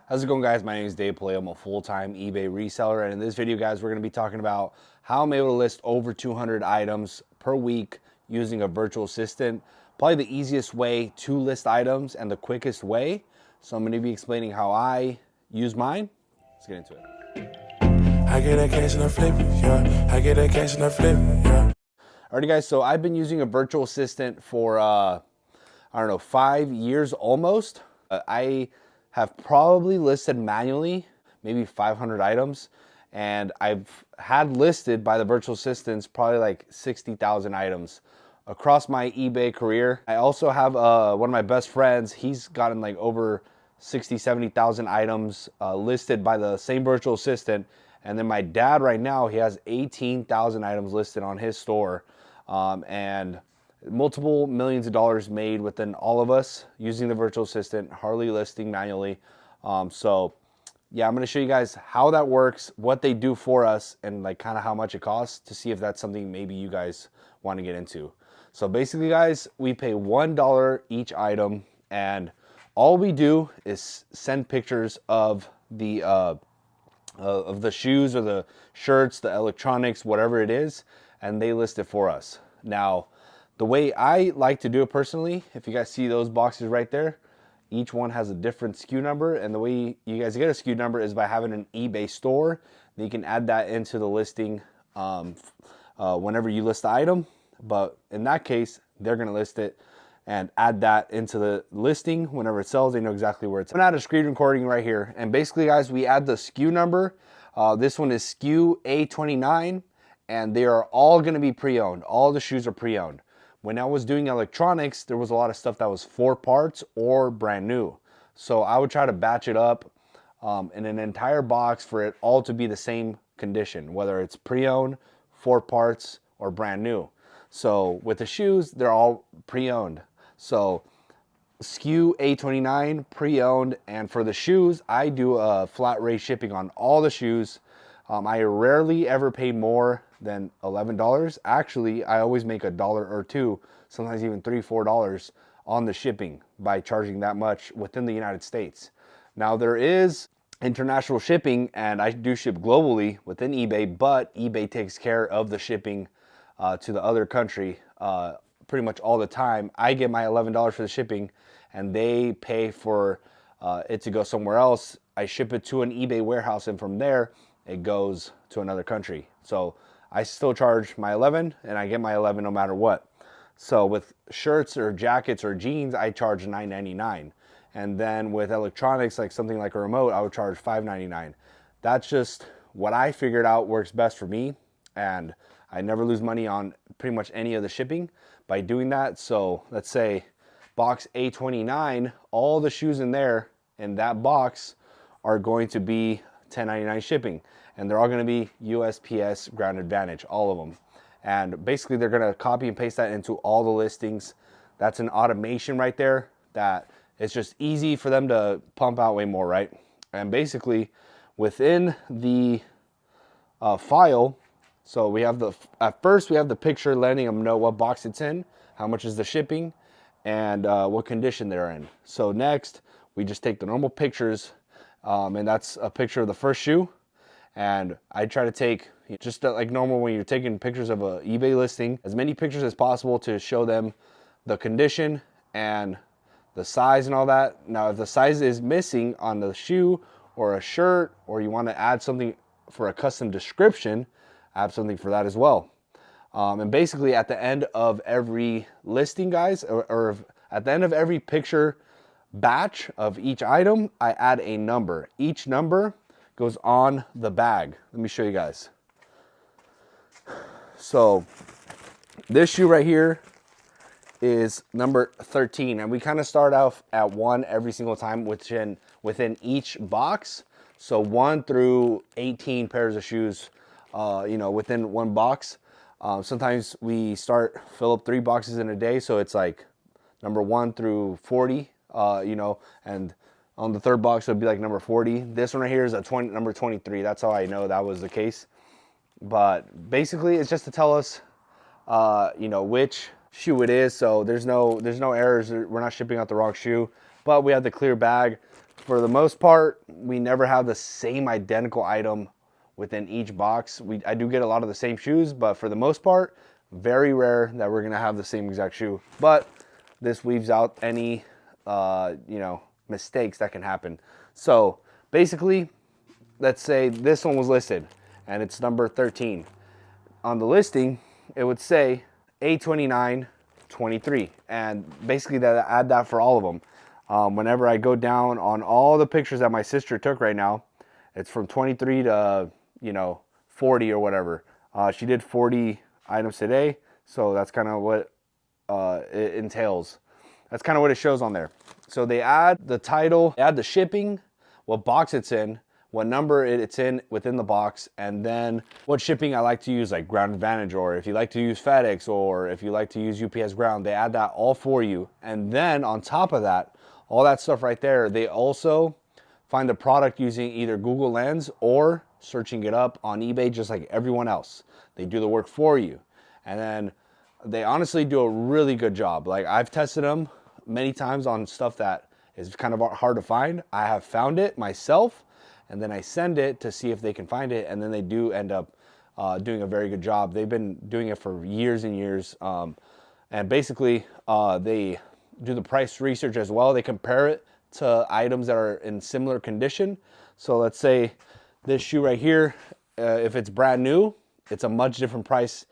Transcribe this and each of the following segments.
How's it going, guys? My name is Dave Play. I'm a full-time eBay reseller, and in this video, guys, we're going to be talking about how I'm able to list over 200 items per week using a virtual assistant. Probably the easiest way to list items and the quickest way. So I'm going to be explaining how I use mine. Let's get into it. I get that cash and I flip it, yeah. I get that cash and I flip it, yeah. Alrighty, guys, so I've been using a virtual assistant for, I don't know, 5 years almost. I have probably listed manually maybe 500 items, and I've had listed by the virtual assistants probably like 60,000 items across my eBay career. I also have one of my best friends. He's gotten like over 60, 70,000 items listed by the same virtual assistant. And then my dad right now, he has 18,000 items listed on his store, and multiple millions of dollars made within all of us using the virtual assistant, hardly listing manually. So yeah, I'm going to show you guys how that works, what they do for us, and like kind of how much it costs to see if that's something maybe you guys want to get into. So basically, guys, we pay $1 each item, and all we do is send pictures of the shoes or the shirts, the electronics, whatever it is, and they list it for us. Now, the way I like to do it personally, if you guys see those boxes right there, each one has a different SKU number, and the way you guys get a SKU number is by having an eBay store. Then you can add that into the listing whenever you list the item. But in that case, they're going to list it and add that into the listing. Whenever it sells, they know exactly where it's. I'm going to add a screen recording right here. And basically, guys, we add the SKU number. This one is SKU A29, and they are all going to be pre-owned. All the shoes are pre-owned. When I was doing electronics, there was a lot of stuff that was 4 parts or brand new. So I would try to batch it up in an entire box for it all to be the same condition, whether it's pre-owned, 4 parts, or brand new. So with the shoes, they're all pre-owned. So SKU A29, pre-owned, and for the shoes, I do a flat rate shipping on all the shoes. I rarely ever pay more than $11. Actually, I always make $1 or $2, sometimes even $3, $4 on the shipping by charging that much within the United States. Now, there is international shipping, and I do ship globally within eBay, but eBay takes care of the shipping to the other country pretty much all the time. I get my $11 for the shipping, and they pay for it to go somewhere else. I ship it to an eBay warehouse, and from there, it goes to another country. So I still charge my 11, and I get my 11 no matter what. So with shirts or jackets or jeans, I charge $9.99. And then with electronics, like something like a remote, I would charge $5.99. That's just what I figured out works best for me. And I never lose money on pretty much any of the shipping by doing that. So let's say box A29, all the shoes in there in that box are going to be $10.99 shipping, and they're all going to be USPS Ground Advantage, all of them. And basically, they're going to copy and paste that into all the listings. That's an automation right there that it's just easy for them to pump out way more, right? And basically, within the file, so we have at first we have the picture letting them know what box it's in, how much is the shipping, and what condition they're in. So next, we just take the normal pictures, and that's a picture of the first shoe. And I try to take, just like normal when you're taking pictures of an eBay listing, as many pictures as possible to show them the condition and the size and all that. Now, if the size is missing on the shoe or a shirt, or you want to add something for a custom description, I have something for that as well. And basically at the end of every listing, guys, or at the end of every picture batch of each item, I add a number. Each number goes on the bag. Let me show you guys. So this shoe right here is number 13, and we kind of start off at 1 every single time within each box. So 1 through 18 pairs of shoes, within one box. Sometimes we fill up 3 boxes in a day, so it's like number 1 through 40. And on the 3rd box, it would be like number 40. This one right here is number 23. That's how I know that was the case. But basically, it's just to tell us, which shoe it is. So there's no errors. We're not shipping out the wrong shoe. But we have the clear bag For the most part, we never have the same identical item within each box. I do get a lot of the same shoes, but for the most part, very rare that we're gonna have the same exact shoe. But this weaves out any, mistakes that can happen. So basically, let's say this one was listed and it's number 13. On the listing, it would say A2923, and basically that add that for all of them. Whenever I go down on all the pictures that my sister took right now, it's from 23 to 40 or whatever. She did 40 items today, so that's kind of what it entails. That's kind of what it shows on there. So they add the title, add the shipping, what box it's in, what number it's in within the box, and then what shipping I like to use, like Ground Advantage, or if you like to use FedEx, or if you like to use UPS Ground, they add that all for you. And then on top of that, all that stuff right there, they also find the product using either Google Lens or searching it up on eBay, just like everyone else. They do the work for you. And then they honestly do a really good job. Like, I've tested them many times on stuff that is kind of hard to find. I have found it myself, and then I send it to see if they can find it, and then they do end up doing a very good job. They've been doing it for years and years, and basically they do the price research as well. They compare it to items that are in similar condition. So let's say this shoe right here, if it's brand new, it's a much different price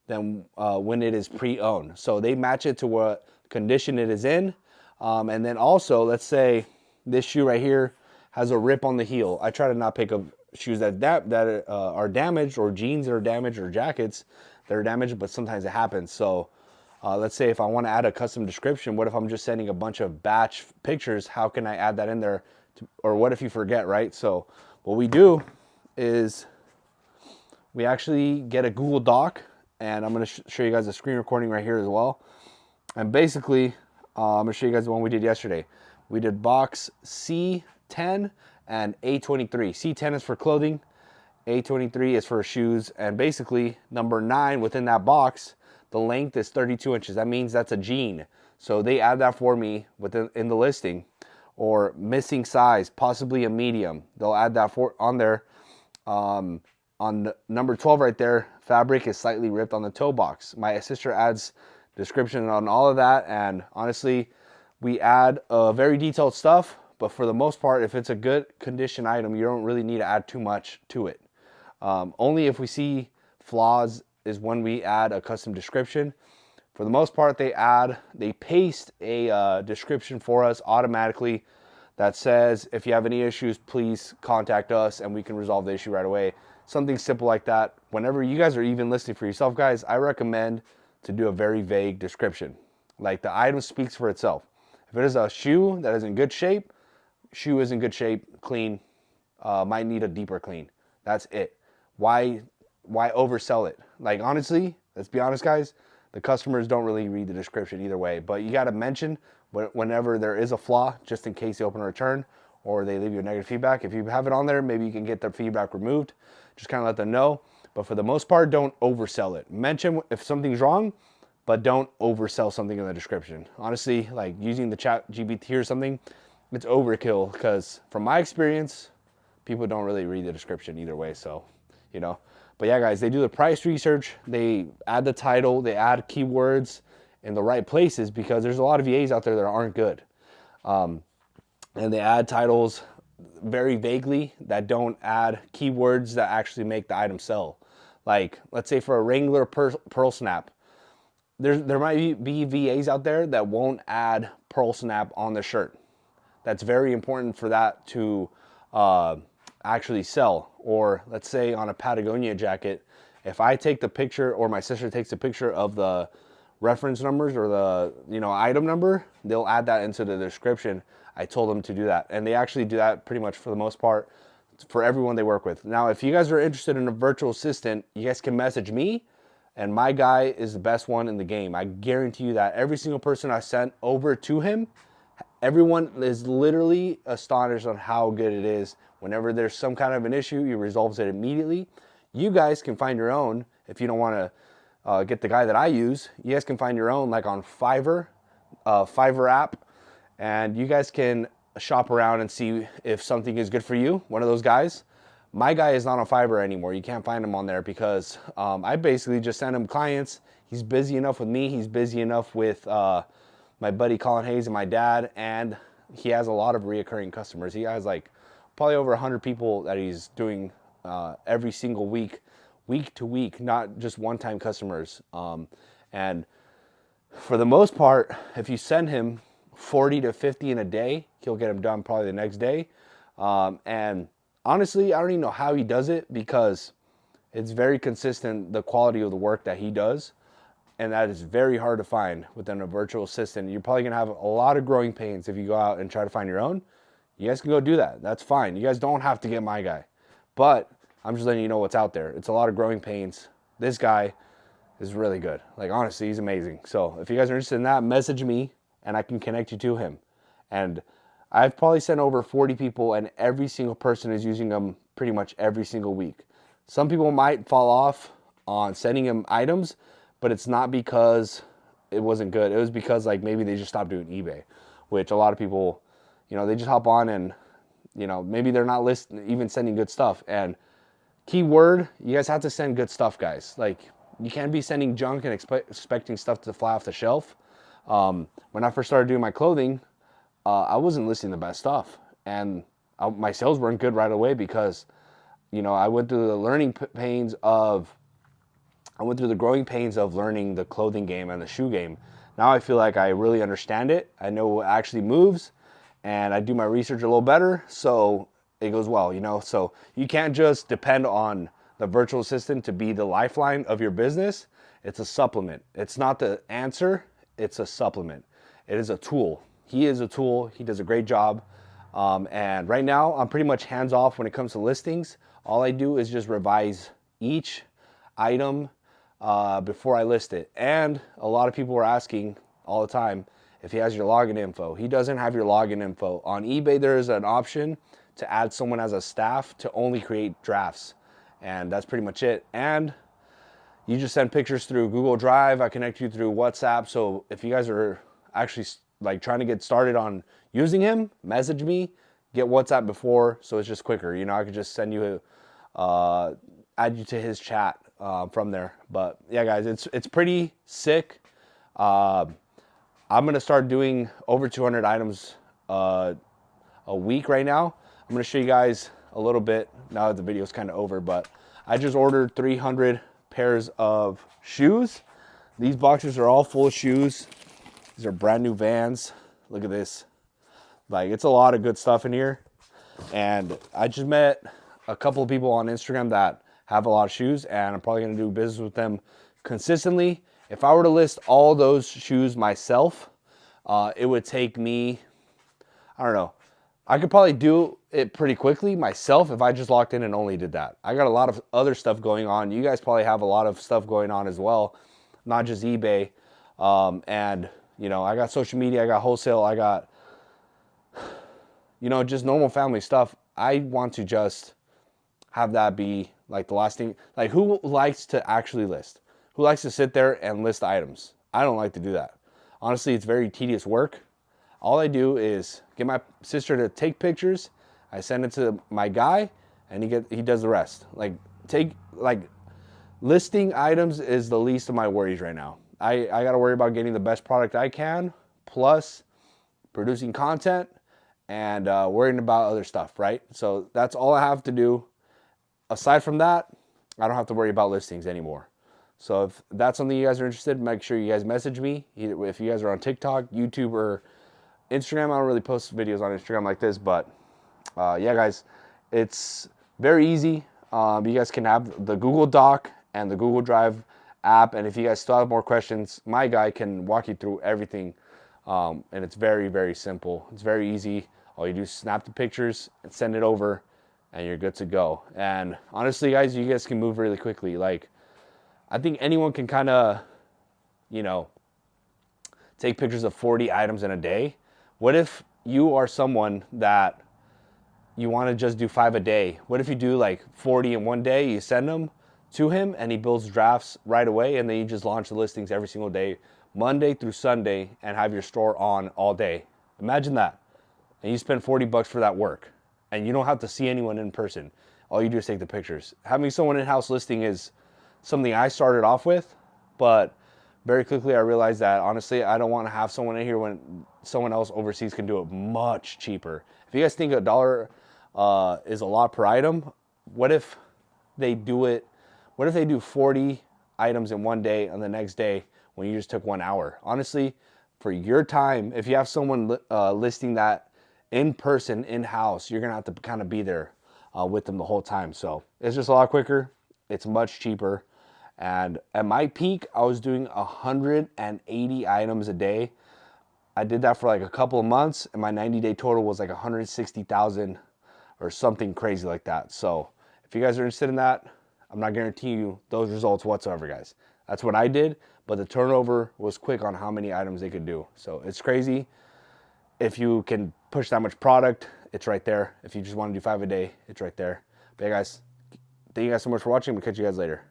than when it is pre-owned. So they match it to what condition it is in. And then also, let's say this shoe right here has a rip on the heel. I try to not pick up shoes that are damaged, or jeans that are damaged, or jackets that are damaged, but sometimes it happens. So let's say if I want to add a custom description, what if I'm just sending a bunch of batch pictures? How can I add that in there? Or what if you forget, right? So what we do is we actually get a Google Doc, and I'm going to show you guys a screen recording right here as well. And basically, I'm going to show you guys the one we did yesterday. We did box C10 and A23. C10 is for clothing, A23 is for shoes, and basically number 9 within that box, the length is 32 inches. That means that's a jean. So they add that for me in the listing. Or missing size, possibly a medium. They'll add that on there. On number 12 right there, fabric is slightly ripped on the toe box. My sister adds description on all of that, and honestly, we add very detailed stuff, but for the most part, if it's a good condition item, you don't really need to add too much to it. Only if we see flaws is when we add a custom description. For the most part, they paste a description for us automatically that says, if you have any issues, please contact us and we can resolve the issue right away. Something simple like that. Whenever you guys are even listing for yourself, guys, I recommend to do a very vague description. Like, the item speaks for itself. If it is a shoe that is in good shape, shoe is in good shape, clean, might need a deeper clean. That's it. Why oversell it? Like, honestly, let's be honest, guys, the customers don't really read the description either way, but you got to mention whenever there is a flaw, just in case they open a return or they leave you a negative feedback. If you have it on there, maybe you can get the feedback removed. Just kind of let them know. But for the most part, don't oversell it. Mention if something's wrong, but don't oversell something in the description. Honestly, like using the chat GPT or something, it's overkill, because from my experience, people don't really read the description either way. So, but yeah, guys, they do the price research. They add the title, they add keywords in the right places, because there's a lot of VAs out there that aren't good. And they add titles very vaguely that don't add keywords that actually make the item sell. Like, let's say for a Wrangler pearl snap, there might be VAs out there that won't add pearl snap on the shirt. That's very important for that to actually sell. Or let's say on a Patagonia jacket, if I take the picture, or my sister takes a picture of the reference numbers or the item number, they'll add that into the description. I told them to do that, and they actually do that pretty much for the most part for everyone they work with. Now, if you guys are interested in a virtual assistant, you guys can message me, and my guy is the best one in the game. I guarantee you that. Every single person I sent over to him, everyone is literally astonished on how good it is. Whenever there's some kind of an issue, he resolves it immediately. You guys can find your own. If you don't want to get the guy that I use, you guys can find your own, like on Fiverr app, and you guys can shop around and see if something is good for you, one of those guys. My guy is not on Fiverr anymore. You can't find him on there because I basically just send him clients. He's busy enough with me. He's busy enough with my buddy Colin Hayes and my dad, and he has a lot of reoccurring customers. He has like probably over 100 people that he's doing every single week, week to week, not just one-time customers. And for the most part, if you send him 40 to 50 in a day, he'll get them done probably the next day. And honestly, I don't even know how he does it because it's very consistent, the quality of the work that he does. And that is very hard to find within a virtual assistant. You're probably gonna have a lot of growing pains if you go out and try to find your own. You guys can go do that. That's fine. You guys don't have to get my guy. But I'm just letting you know what's out there. It's a lot of growing pains. This guy is really good. Like, honestly, he's amazing. So if you guys are interested in that, message me and I can connect you to him. And I've probably sent over 40 people, and every single person is using them pretty much every single week. Some people might fall off on sending them items, but it's not because it wasn't good. It was because like maybe they just stopped doing eBay, which a lot of people, you know, they just hop on and, you know, maybe they're not even sending good stuff. And keyword, you guys have to send good stuff, guys. Like, you can't be sending junk and expecting stuff to fly off the shelf. When I first started doing my clothing, I wasn't listing the best stuff, and my sales weren't good right away because, you know, I went through the growing pains of learning the clothing game and the shoe game. Now I feel like I really understand it. I know what actually moves, and I do my research a little better, so it goes well, you know. So you can't just depend on the virtual assistant to be the lifeline of your business. It's a supplement. It's not the answer. It's a supplement. It is a tool. He is a tool. He does a great job. And right now, I'm pretty much hands off when it comes to listings. All I do is just revise each item before I list it. And a lot of people are asking all the time if he has your login info. He doesn't have your login info. On eBay, there is an option to add someone as a staff to only create drafts. And that's pretty much it. And you just send pictures through Google Drive. I connect you through WhatsApp. So if you guys are actually like trying to get started on using him, message me, get WhatsApp before, so it's just quicker. You know, I could just send you add you to his chat from there. But yeah, guys, it's pretty sick. I'm gonna start doing over 200 items a week right now. I'm gonna show you guys a little bit now that the video is kind of over, but I just ordered 300 pairs of shoes. These boxes are all full of shoes. These are brand new Vans. Look at this. Like, it's a lot of good stuff in here. And I just met a couple of people on Instagram that have a lot of shoes, and I'm probably gonna do business with them consistently. If I were to list all those shoes myself, it would take me, I don't know, I could probably do it pretty quickly myself if I just locked in and only did that. I got a lot of other stuff going on. You guys probably have a lot of stuff going on as well, not just eBay. And, you know, I got social media, I got wholesale, I got, you know, just normal family stuff. I want to just have that be like the last thing. Like, who likes to actually list? Who likes to sit there and list items? I don't like to do that. Honestly, it's very tedious work. All I do is get my sister to take pictures. I send it to my guy, and he does the rest. Listing items is the least of my worries right now. I got to worry about getting the best product I can, plus producing content and worrying about other stuff, right? So that's all I have to do. Aside from that, I don't have to worry about listings anymore. So if that's something you guys are interested in, make sure you guys message me. Either if you guys are on TikTok, YouTube, or Instagram. I don't really post videos on Instagram like this, but yeah, guys, it's very easy. You guys can have the Google Doc and the Google Drive app, and if you guys still have more questions, my guy can walk you through everything, and it's very, very simple. It's very easy. All you do is snap the pictures and send it over, and you're good to go. And honestly, guys, you guys can move really quickly. Like, I think anyone can kind of, you know, take pictures of 40 items in a day. What if you are someone that you want to just do 5 a day? What if you do like 40 in one day, you send them to him, and he builds drafts right away, and then you just launch the listings every single day, Monday through Sunday, and have your store on all day? Imagine that. and you spend 40 bucks for that work, and you don't have to see anyone in person. All you do is take the pictures. Having someone in-house listing is something I started off with, but very quickly I realized that honestly I don't want to have someone in here when someone else overseas can do it much cheaper. If you guys think $1 is a lot per item, what if they do it? What if they do 40 items in one day and the next day when you just took 1 hour? Honestly, for your time, if you have someone listing that in person, in-house, you're gonna have to kind of be there with them the whole time. So it's just a lot quicker. It's much cheaper. And at my peak, I was doing 180 items a day. I did that for like a couple of months, and my 90-day total was like 160,000 or something crazy like that. So if you guys are interested in that, I'm not guaranteeing you those results whatsoever, guys. That's what I did, but the turnover was quick on how many items they could do. So it's crazy. If you can push that much product, it's right there. If you just want to do 5 a day, it's right there. But yeah, guys, thank you guys so much for watching. We'll catch you guys later.